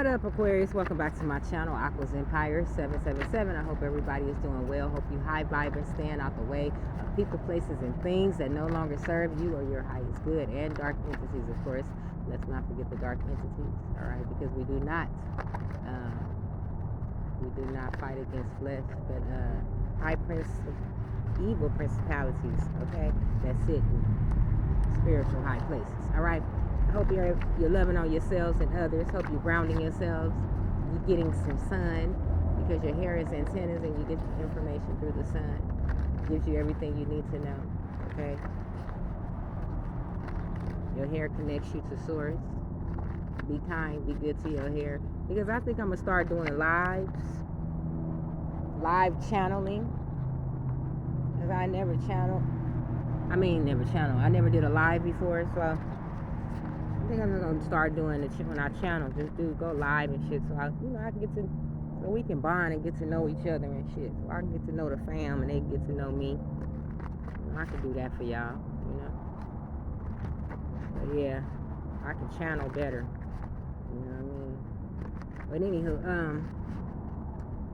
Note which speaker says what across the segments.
Speaker 1: up, Aquarius? Welcome back to my channel, AQUA'S Empire 777. I hope everybody is doing well. Hope you high vibrant, staying out the way of people, places, and things that no longer serve you or your highest good, and dark entities, of course. Let's not forget the dark entities, all right? Because we do not fight against flesh, but evil principalities, okay, that sit in spiritual high places, all right? I hope you're loving on yourselves and others. Hope you're grounding yourselves. You're getting some sun because your hair is antennas and you get the information through the sun. Gives you everything you need to know, okay? Your hair connects you to source. Be kind, be good to your hair. Because I think I'm going to start doing live channeling. Because I never did a live before, so I think I'm gonna start doing it when I channel. Just go live and shit, so I can get to, so we can bond and get to know each other and shit. So I can get to know the fam and they get to know me. I can do that for y'all, you know. But yeah, I can channel better. You know what I mean? But anywho,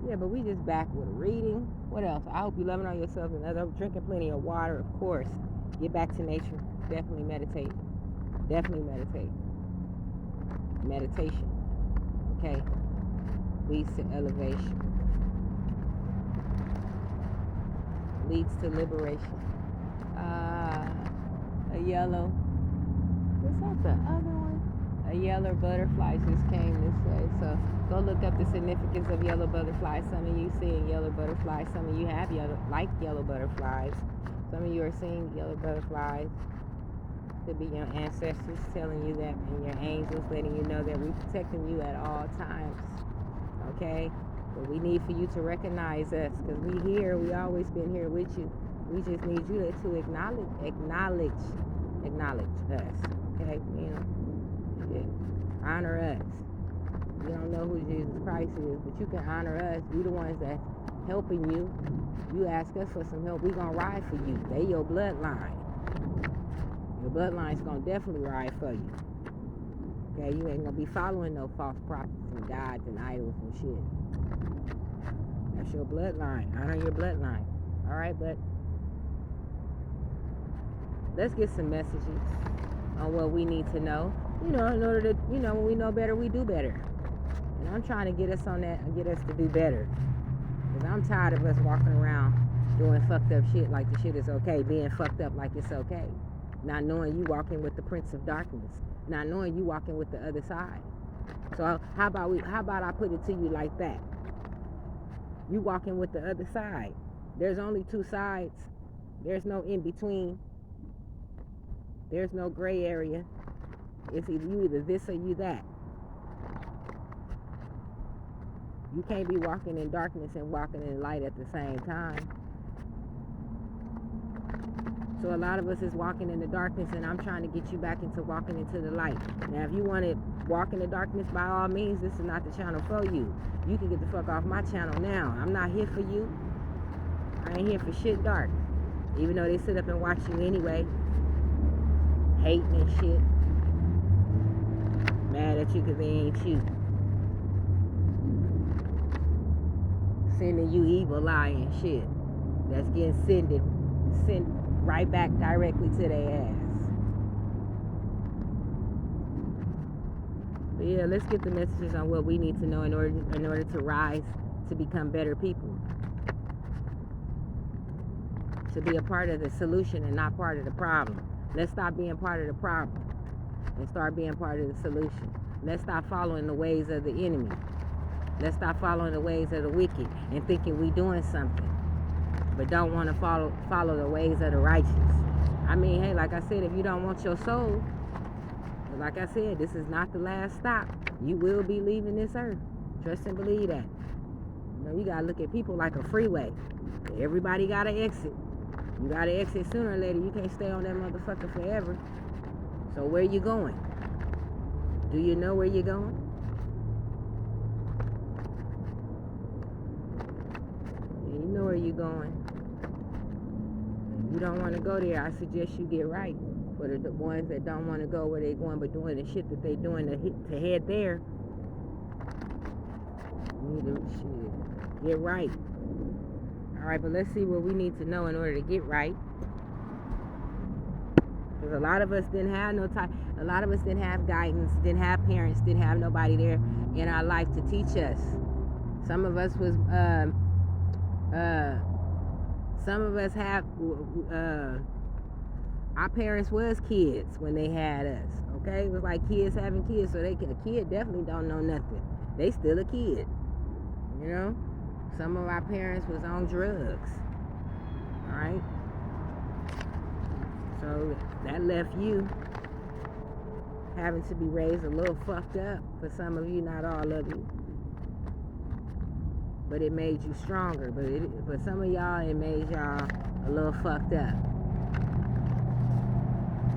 Speaker 1: yeah, but we just back with a reading. What else? I hope you're loving on yourself and others. Drinking plenty of water, of course. Get back to nature. Definitely meditate. Definitely meditate. Meditation, okay, leads to elevation, leads to liberation. A yellow, is that the other one? A yellow butterfly just came this way, so go look up the significance of yellow butterflies. Some of you seeing yellow butterflies, some of you have yellow butterflies, some of you are seeing yellow butterflies. Could be your ancestors telling you that, and your angels letting you know that we're protecting you at all times, okay? But we need for you to recognize us, because we always been here with you. We just need you to acknowledge us, okay? You know, honor us. You don't know who Jesus Christ is, but you can honor us. We the ones that helping you. You ask us for some help, we gonna ride for you. They your bloodline. Your bloodline's gonna definitely ride for you. Okay, you ain't gonna be following no false prophets and gods and idols and shit. That's your bloodline. Honor your bloodline. Alright, but let's get some messages on what we need to know. You know, in order to, when we know better, we do better. And I'm trying to get us on that and get us to do better. Because I'm tired of us walking around doing fucked up shit like the shit is okay, being fucked up like it's okay. Not knowing you walking with the Prince of Darkness. Not knowing you walking with the other side. So how about I put it to you like that? You walking with the other side. There's only two sides. There's no in between. There's no gray area. It's either this or you that. You can't be walking in darkness and walking in light at the same time. So a lot of us is walking in the darkness, and I'm trying to get you back into walking into the light. Now, if you want to walk in the darkness, by all means, this is not the channel for you. You can get the fuck off my channel now. I'm not here for you. I ain't here for shit dark. Even though they sit up and watch you anyway. Hating and shit. Mad at you because they ain't you. Sending you evil eye and shit. That's getting sent right back directly to their ass. But yeah, let's get the messages on what we need to know in order to rise, to become better people. To be a part of the solution and not part of the problem. Let's stop being part of the problem and start being part of the solution. Let's stop following the ways of the enemy. Let's stop following the ways of the wicked and thinking we doing something, but don't want to follow the ways of the righteous. I mean, hey, like I said, if you don't want your soul, like I said, this is not the last stop. You will be leaving this earth. Trust and believe that. You know, you got to look at people like a freeway. Everybody got to exit. You got to exit sooner or later. You can't stay on that motherfucker forever. So where you going? Do you know where you're going? You know where you're going. If you don't want to go there, I suggest you get right. For the ones that don't want to go where they're going but doing the shit that they're doing to head there, We need to get right. All right, but let's see what we need to know in order to get right. Because a lot of us didn't have no time. A lot of us didn't have guidance, didn't have parents, didn't have nobody there in our life to teach us. Some of us was, some of us have, our parents was kids when they had us. Okay, it was like kids having kids, so a kid definitely don't know nothing. They still a kid, you know. Some of our parents was on drugs. All right. So that left you having to be raised a little fucked up for some of you, not all of you. But it made you stronger. But some of y'all, it made y'all a little fucked up.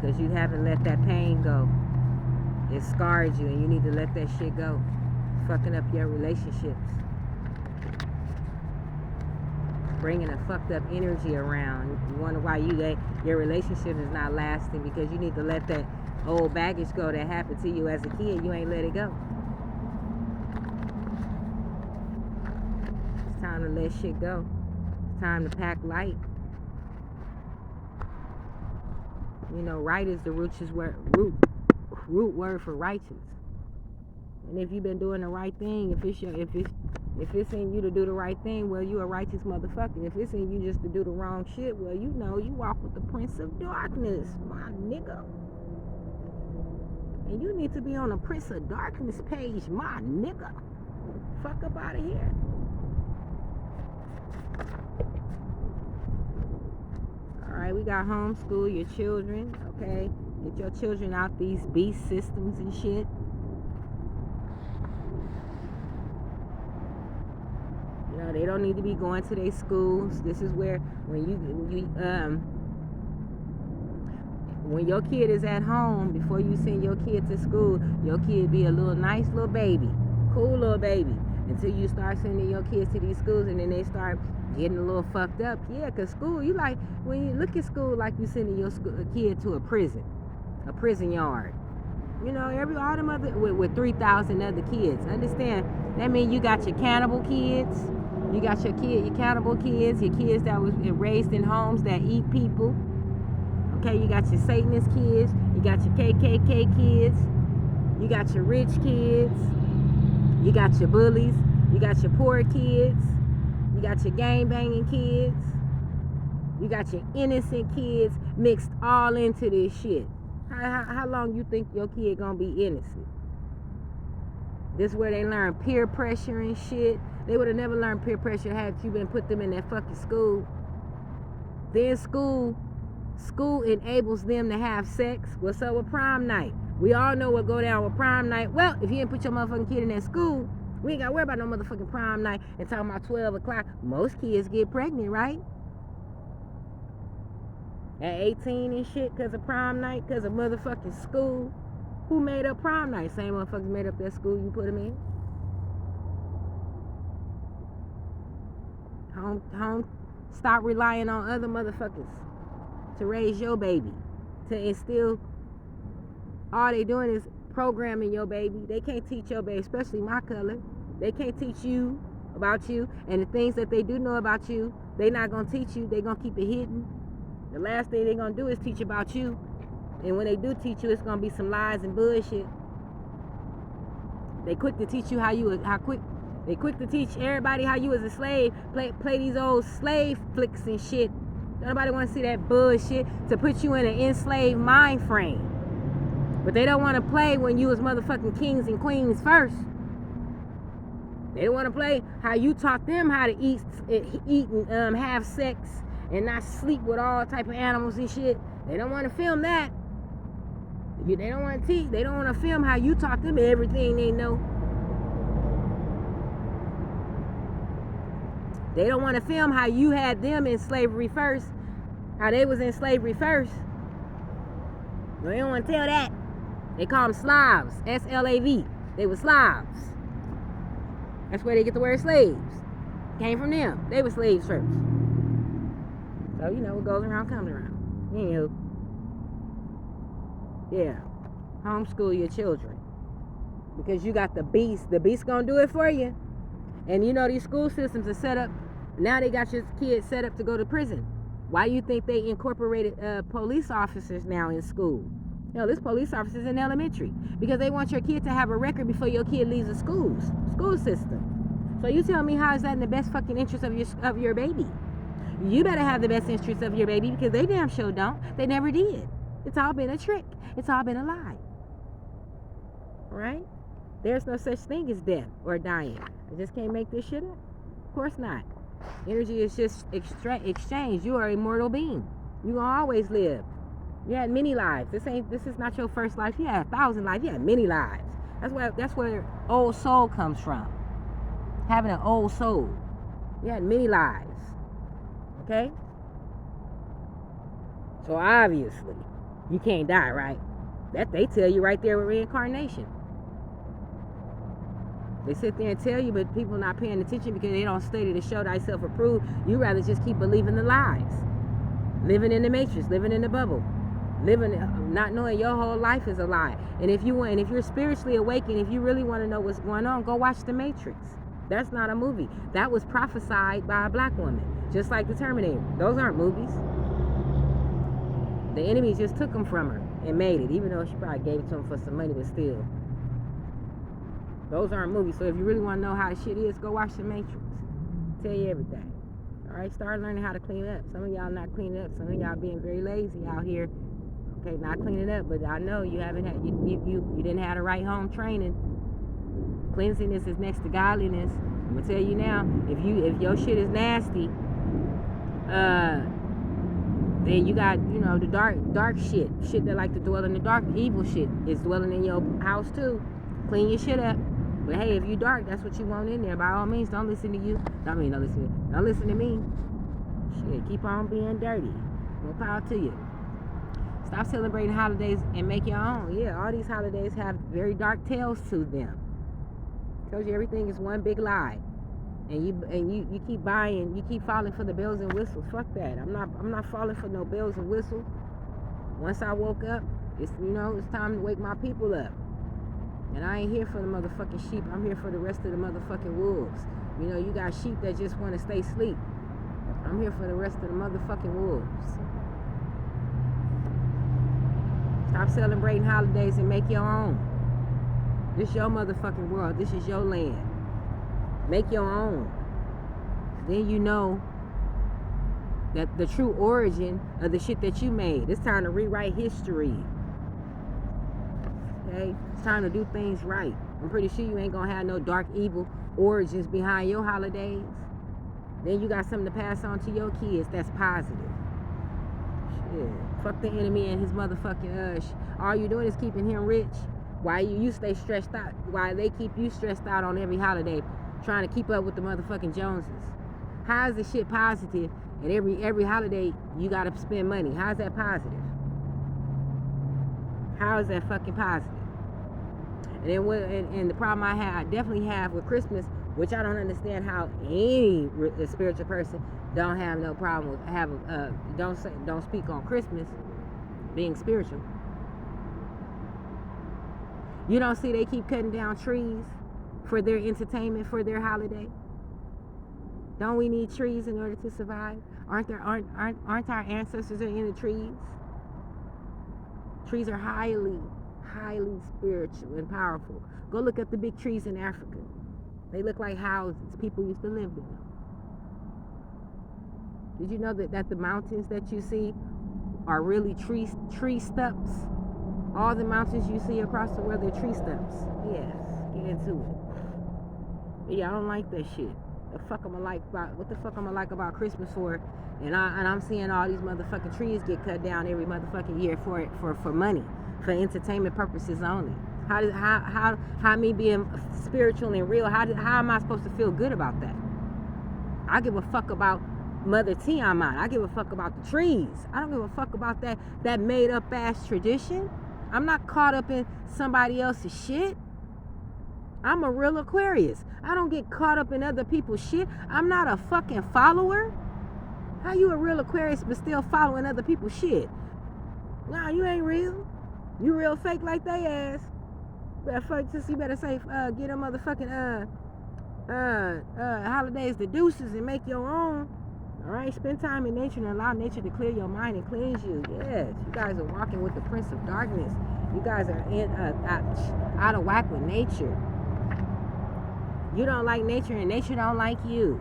Speaker 1: Because you haven't let that pain go. It scarred you, and you need to let that shit go. It's fucking up your relationships. Bringing a fucked up energy around. You wonder why your relationship is not lasting, because you need to let that old baggage go that happened to you as a kid. You ain't let it go. It's time to let shit go. It's time to pack light. You know, right is the root word for righteous. And if you've been doing the right thing, if it's in you to do the right thing, well, you a righteous motherfucker. If it's in you just to do the wrong shit, well, you know, you walk with the Prince of Darkness, my nigga. And you need to be on the Prince of Darkness page, my nigga. Fuck up out of here. Alright, we got homeschool your children, okay? Get your children out these beast systems and shit. You know, they don't need to be going to their schools. This is where when your kid is at home, before you send your kid to school, your kid be a nice little baby, cool little baby, until you start sending your kids to these schools, and then they start getting a little fucked up. Yeah, because school, when you look at school like you sending your kid to a prison yard. You know, all them other, with 3,000 other kids. Understand, that means you got your cannibal kids, you got your cannibal kids, your kids that was raised in homes that eat people. Okay, you got your Satanist kids, you got your KKK kids, you got your rich kids, you got your bullies, you got your poor kids, you got your gang banging kids, you got your innocent kids mixed all into this shit. How long you think your kid gonna be innocent? This is where they learn peer pressure and shit. They would have never learned peer pressure had you been put them in that fucking school. Then school enables them to have sex. What's up with prom night? We all know what go down with prom night. Well, if you didn't put your motherfucking kid in that school, we ain't got to worry about no motherfucking prom night and talking about 12 o'clock. Most kids get pregnant, right? At 18 and shit, because of prom night, because of motherfucking school. Who made up prom night? Same motherfuckers made up that school you put them in. Home, stop relying on other motherfuckers to raise your baby, to instill. All they doing is programming your baby. They can't teach your baby, especially my color. They can't teach you about you, and the things that they do know about you, they not gonna teach you. They gonna keep it hidden. The last thing they gonna do is teach about you, and when they do teach you, it's gonna be some lies and bullshit. They quick to teach you They quick to teach everybody how you was a slave. Play these old slave flicks and shit. Nobody want to see that bullshit, to put you in an enslaved mind frame. But they don't want to play when you was motherfucking kings and queens first. They don't want to play how you taught them how to eat and have sex and not sleep with all type of animals and shit. They don't want to film that. They don't want to teach. They don't want to film how you taught them everything they know. They don't want to film how you had them in slavery first, how they was in slavery first. They don't want to tell that. They call them Slavs, S-L-A-V. They were Slavs. That's where they get the word slaves. Came from them. They were slaves first. So, you know, what goes around comes around. Anywho. Yeah. Homeschool your children. Because you got the beast. The beast gonna do it for you. And you know these school systems are set up, now they got your kids set up to go to prison. Why you think they incorporated police officers now in school? You know, there's police officers in elementary because they want your kid to have a record before your kid leaves the school system. So you tell me, how is that in the best fucking interest of your baby? You better have the best interest of your baby, because they damn sure don't. They never did. It's all been a trick. It's all been a lie. Right? There's no such thing as death or dying. I just can't make this shit up. Of course not. Energy is just exchange. You are a immortal being. You gonna always live. You had many lives. This is not your first life. You had 1,000 lives. You had many lives. That's where old soul comes from. Having an old soul. You had many lives. Okay? So obviously, you can't die, right? That they tell you right there with reincarnation. They sit there and tell you, but people not paying attention because they don't study to show thyself approved. You rather just keep believing the lies. Living in the matrix, living in the bubble. Living, not knowing your whole life is a lie. And if you're spiritually awakened, if you really want to know what's going on, go watch The Matrix. That's not a movie. That was prophesied by a black woman. Just like the Terminator. Those aren't movies. The enemy just took them from her and made it, even though she probably gave it to them for some money, but still. Those aren't movies. So if you really want to know how the shit is, go watch The Matrix. Tell you everything. Alright, start learning how to clean up. Some of y'all not cleaning up. Some of y'all being very lazy out here. Okay, not cleaning up, but I know you haven't had you didn't have the right home training. Cleanliness is next to godliness. I'm gonna tell you now, if your shit is nasty, then you got, the dark shit that like to dwell in the dark. Evil shit is dwelling in your house too. Clean your shit up. But hey, if you dark, that's what you want in there. By all means, don't listen to you. Don't listen to me. Shit, keep on being dirty. More power to you. Stop celebrating holidays and make your own. Yeah, all these holidays have very dark tales to them. Tells you everything is one big lie. And you keep buying, you keep falling for the bells and whistles. Fuck that. I'm not falling for no bells and whistles. Once I woke up, it's time to wake my people up. And I ain't here for the motherfucking sheep. I'm here for the rest of the motherfucking wolves. You got sheep that just want to stay asleep. I'm here for the rest of the motherfucking wolves. Stop celebrating holidays and make your own. This is your motherfucking world. This is your land. Make your own. Then you know that the true origin of the shit that you made. It's time to rewrite history. Okay? It's time to do things right. I'm pretty sure you ain't gonna have no dark evil origins behind your holidays. Then you got something to pass on to your kids that's positive. Shit. Fuck the enemy and his motherfucking all you doing is keeping him rich. Why you stay stressed out? Why they keep you stressed out on every holiday, trying to keep up with the motherfucking Joneses? How is this shit positive? And every holiday you gotta spend money. How is that positive? How is that fucking positive? And then and the problem I definitely have with Christmas, which I don't understand how any spiritual person don't have no problem with don't speak on Christmas being spiritual. You don't see they keep cutting down trees for their entertainment, for their holiday? Don't we need trees in order to survive? Aren't our ancestors in the trees? Trees are highly, highly spiritual and powerful. Go look at the big trees in Africa. They look like houses. People used to live in them. Did you know that the mountains that you see are really tree stumps? All the mountains you see across the world, they're tree stumps. Yes, get into it. Yeah, I don't like that shit. What the fuck am I like about Christmas for? And I'm seeing all these motherfucking trees get cut down every motherfucking year for money, for entertainment purposes only. How me being spiritual and real? How am I supposed to feel good about that? I give a fuck about Mother Tiamat. I give a fuck about the trees. I don't give a fuck about that made up ass tradition. I'm not caught up in somebody else's shit. I'm a real Aquarius. I don't get caught up in other people's shit. I'm not a fucking follower. How you a real Aquarius but still following other people's shit? Nah, you ain't real. You real fake like they ass. You better say, get a motherfucking holidays, the deuces, and make your own. All right, spend time in nature and allow nature to clear your mind and cleanse you. Yes, you guys are walking with the Prince of Darkness. You guys are out of whack with nature. You don't like nature and nature don't like you.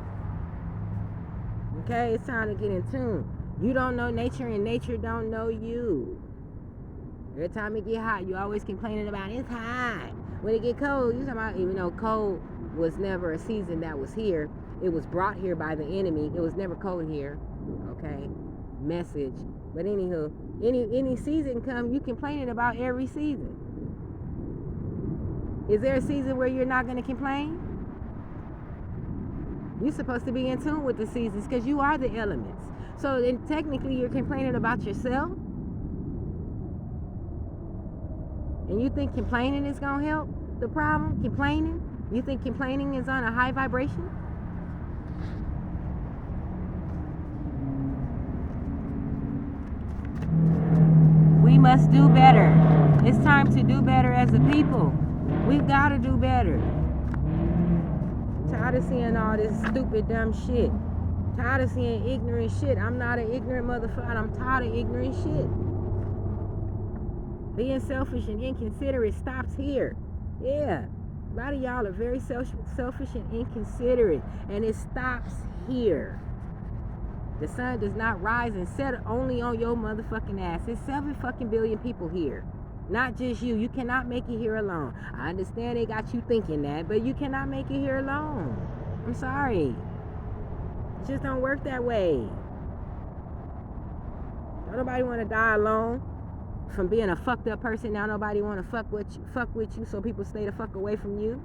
Speaker 1: Okay, it's time to get in tune. You don't know nature and nature don't know you. Every time it get hot, you always complaining about it's hot. When it get cold, you talking about, even though cold was never a season that was here, it was brought here by the enemy. It was never cold here. Okay, message. But anywho, any season come, you complaining about every season. Is there a season where you're not going to complain? You're supposed to be in tune with the seasons because you are the elements. So then technically you're complaining about yourself? And you think complaining is going to help the problem? Complaining? You think complaining is on a high vibration? We must do better. It's time to do better as a people. We've got to do better. Tired of seeing all this stupid, dumb shit. Tired of seeing ignorant shit. I'm not an ignorant motherfucker. I'm tired of ignorant shit. Being selfish and inconsiderate stops here. Yeah. A lot of y'all are very selfish and inconsiderate. And it stops here. The sun does not rise and set only on your motherfucking ass. There's 7 fucking billion people here. Not just you. You cannot make it here alone. I understand they got you thinking that, but you cannot make it here alone. I'm sorry. It just don't work that way. Don't nobody want to die alone from being a fucked up person. Now nobody want to fuck with you, so people stay the fuck away from you.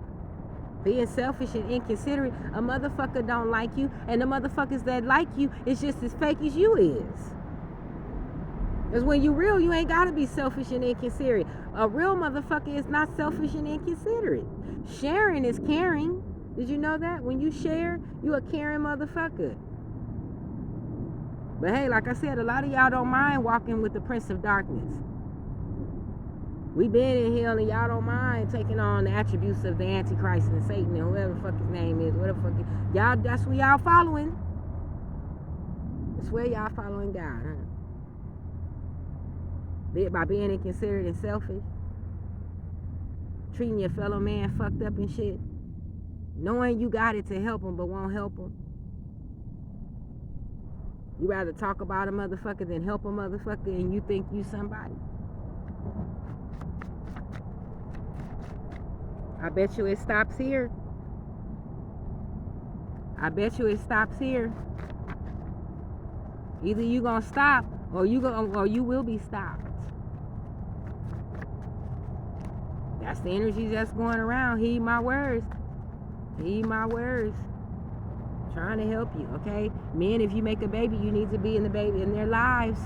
Speaker 1: Being selfish and inconsiderate, a motherfucker don't like you, and the motherfuckers that like you is just as fake as you is. Because when you real, you ain't got to be selfish and inconsiderate. A real motherfucker is not selfish and inconsiderate. Sharing is caring. Did you know that? When you share, you a caring motherfucker. But hey, like I said, a lot of y'all don't mind walking with the Prince of Darkness. We been in hell and y'all don't mind taking on the attributes of the Antichrist and Satan and whoever the fuck his name is, whatever the fuck y'all, that's what y'all following. I swear y'all following God, huh? By being inconsiderate and selfish, treating your fellow man fucked up and shit, knowing you got it to help them but won't help them. You rather talk about a motherfucker than help a motherfucker, and you think you somebody. I bet you it stops here. I bet you it stops here. Either you gonna stop or you will be stopped. That's the energy that's going around. Heed my words. Heed my words. I'm trying to help you, okay? Men, if you make a baby, you need to be in their lives.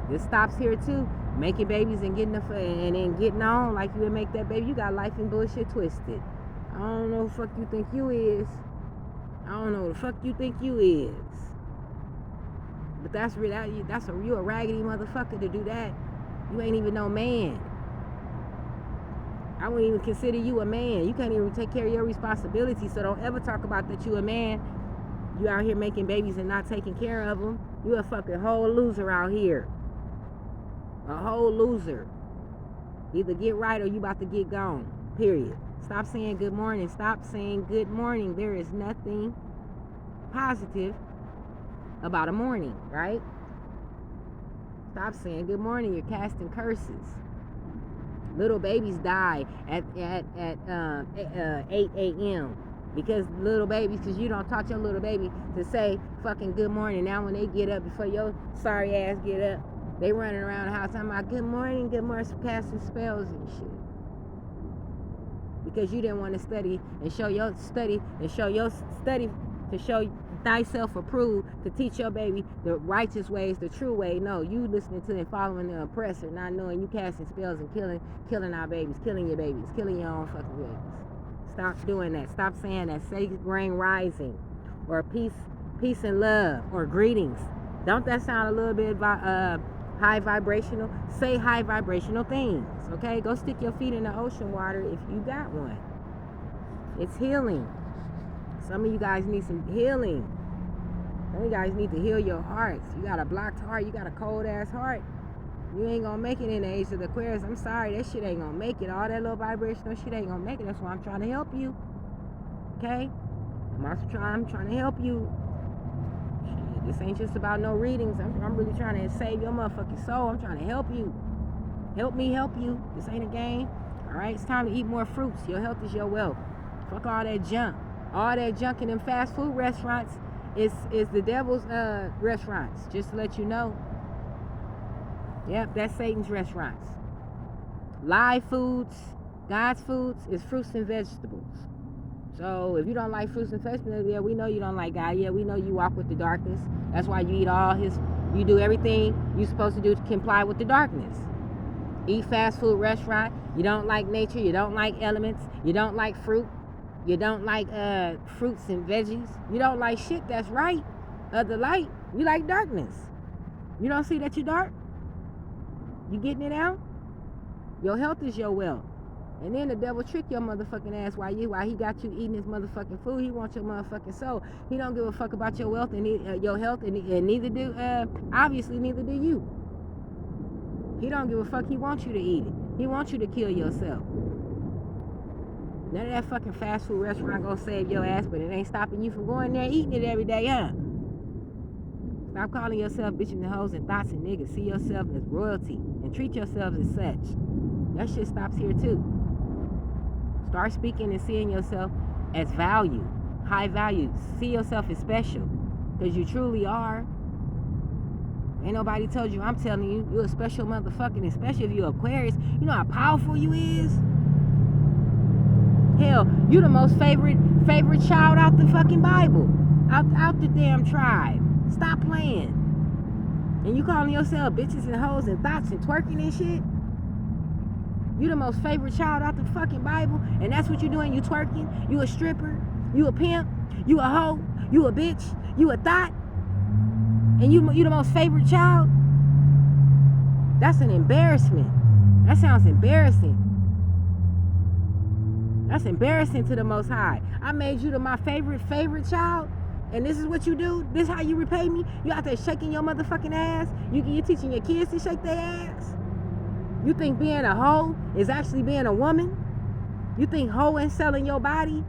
Speaker 1: This stops here too. Making babies and getting and then getting on like you would make that baby. You got life and bullshit twisted. I don't know who the fuck you think you is. I don't know who the fuck you think you is. But you a raggedy motherfucker to do that. You ain't even no man. I wouldn't even consider you a man. You can't even take care of your responsibilities. So don't ever talk about that you a man. You out here making babies and not taking care of them. You a fucking whole loser out here. A whole loser. Either get right or you about to get gone. Period. Stop saying good morning. Stop saying good morning. There is nothing positive about a morning, right? Stop saying good morning. You're casting curses. Little babies die at 8 a.m. because you don't taught your little baby to say fucking good morning. Now when they get up before your sorry ass get up, they running around the house talking about good morning, casting spells and shit. Because you didn't want to study to show thyself approved, to teach your baby the righteous ways, the true way. No, you listening to and following the oppressor, not knowing you casting spells and killing our babies, killing your babies, killing your own fucking babies. Stop doing that. Stop saying that. Say grand rising or peace and love or greetings. Don't that sound a little bit high vibrational? Say high vibrational things, okay? Go stick your feet in the ocean water if you got one. It's healing. Some of you guys need some healing. Some of you guys need to heal your hearts. You got a blocked heart. You got a cold ass heart. You ain't gonna make it in the age of the Aquarius. I'm sorry, that shit ain't gonna make it. All that little vibrational shit ain't gonna make it. That's why I'm trying to help you. Okay? I'm trying to help you. Shit, this ain't just about no readings. I'm really trying to save your motherfucking soul. I'm trying to help you. Help me help you. This ain't a game. Alright? It's time to eat more fruits. Your health is your wealth. Fuck all that junk. All that junk in them fast food restaurants is the devil's restaurants. Just to let you know. Yep, that's Satan's restaurants. Live foods, God's foods, is fruits and vegetables. So if you don't like fruits and vegetables, yeah, we know you don't like God. Yeah, we know you walk with the darkness. That's why you eat you do everything you're supposed to do to comply with the darkness. Eat fast food restaurant. You don't like nature. You don't like elements. You don't like fruit. You don't like fruits and veggies. You don't like shit that's right of the light. You like darkness. You don't see that you're dark? You getting it out? Your health is your wealth. And then the devil trick your motherfucking ass while he got you eating his motherfucking food. He wants your motherfucking soul. He don't give a fuck about your wealth and your health, and neither do neither do you. He don't give a fuck. He wants you to eat it. He wants you to kill yourself. None of that fucking fast food restaurant gonna save your ass, but it ain't stopping you from going there and eating it every day, huh? Stop calling yourself bitches and hoes and thoughts and niggas. See yourself as royalty and treat yourself as such. That shit stops here too. Start speaking and seeing yourself as value, high value. See yourself as special, because you truly are. Ain't nobody told you. I'm telling you, you're a special motherfucker, and especially if you're Aquarius. You know how powerful you is? Hell, you the most favorite child out the fucking Bible, out the damn tribe. Stop playing. And you calling yourself bitches and hoes and thoughts and twerking and shit? You the most favorite child out the fucking Bible, and that's what you doing? You twerking? You a stripper? You a pimp? You a hoe? You a bitch? You a thought? And you the most favorite child? That's an embarrassment. That sounds embarrassing. That's embarrassing to the Most High. I made you my favorite child, and this is what you do? This how you repay me? You out there shaking your motherfucking ass? You teaching your kids to shake their ass? You think being a hoe is actually being a woman? You think hoeing, selling your body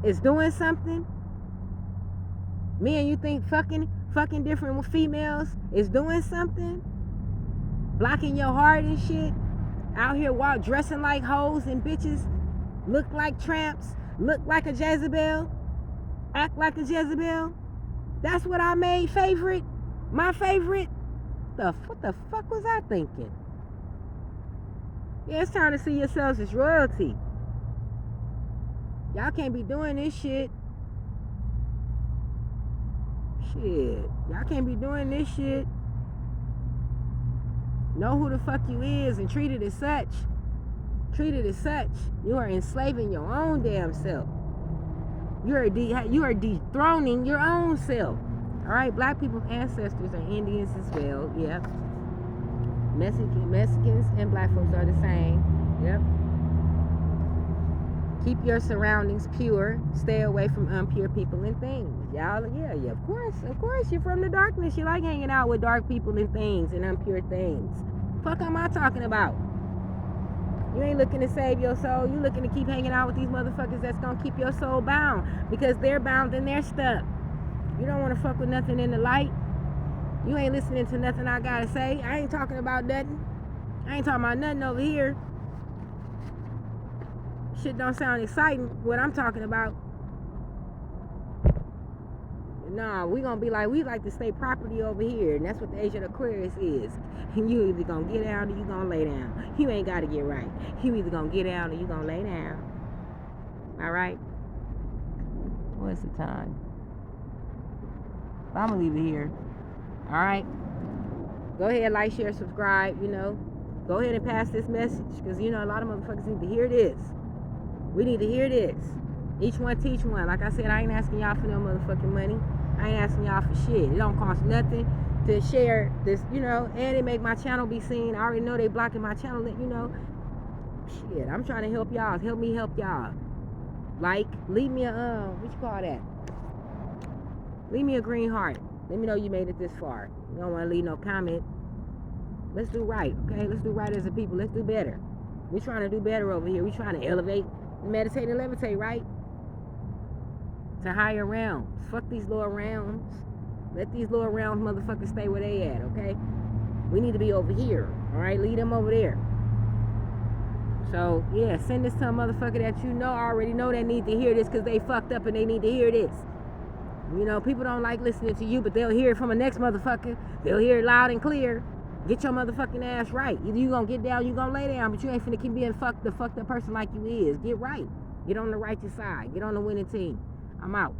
Speaker 1: is doing something? Men, you think fucking different females is doing something? Blocking your heart and shit? Out here dressing like hoes and bitches, look like tramps, look like a Jezebel, act like a Jezebel. That's what I made favorite. My favorite. What the fuck was I thinking? Yeah, it's time to see yourselves as royalty. Y'all can't be doing this shit. Y'all can't be doing this shit. Know who the fuck you is and treat it as such. Treat it as such. You are enslaving your own damn self. You are dethroning your own self. All right, black people's ancestors are Indians as well. Yep. Mexicans and black folks are the same. Yep. Keep your surroundings pure. Stay away from impure people and things. Y'all, yeah, of course, you're from the darkness. You like hanging out with dark people and things and impure things. Fuck am I talking about? You ain't looking to save your soul. You looking to keep hanging out with these motherfuckers that's gonna keep your soul bound, because they're bound and they're stuck. You don't want to fuck with nothing in the light. You ain't listening to nothing I gotta say. I ain't talking about nothing. I ain't talking about nothing over here. Shit don't sound exciting, what I'm talking about. Nah, we gonna be like, we like to stay property over here, and that's what the age of the Aquarius is. And you either gonna get down or you gonna lay down. You ain't gotta get right. You either gonna get down or you gonna lay down. Alright? What's the time? I'm gonna leave it here. Alright? Go ahead, like, share, subscribe, Go ahead and pass this message, because, a lot of motherfuckers need to hear this. We need to hear this. Each one teach one. Like I said, I ain't asking y'all for no motherfucking money. I ain't asking y'all for shit. It don't cost nothing to share this, and it make my channel be seen. I already know they blocking my channel, Shit, I'm trying to help y'all. Help me help y'all. Like, leave me a, what you call that? Leave me a green heart. Let me know you made it this far. You don't want to leave no comment. Let's do right, okay? Let's do right as a people. Let's do better. We're trying to do better over here. We're trying to elevate, meditate, and levitate, right? To higher realms. Fuck these lower realms. Let these lower realms motherfuckers stay where they at, okay? We need to be over here, all right? Lead them over there. So, yeah, send this to a motherfucker that you know already know they need to hear this because they fucked up and they need to hear this. You know, people don't like listening to you, but they'll hear it from a next motherfucker. They'll hear it loud and clear. Get your motherfucking ass right. Either you gonna get down, you gonna lay down, but you ain't finna keep being the fucked up person like you is. Get right. Get on the righteous side. Get on the winning team. I'm out.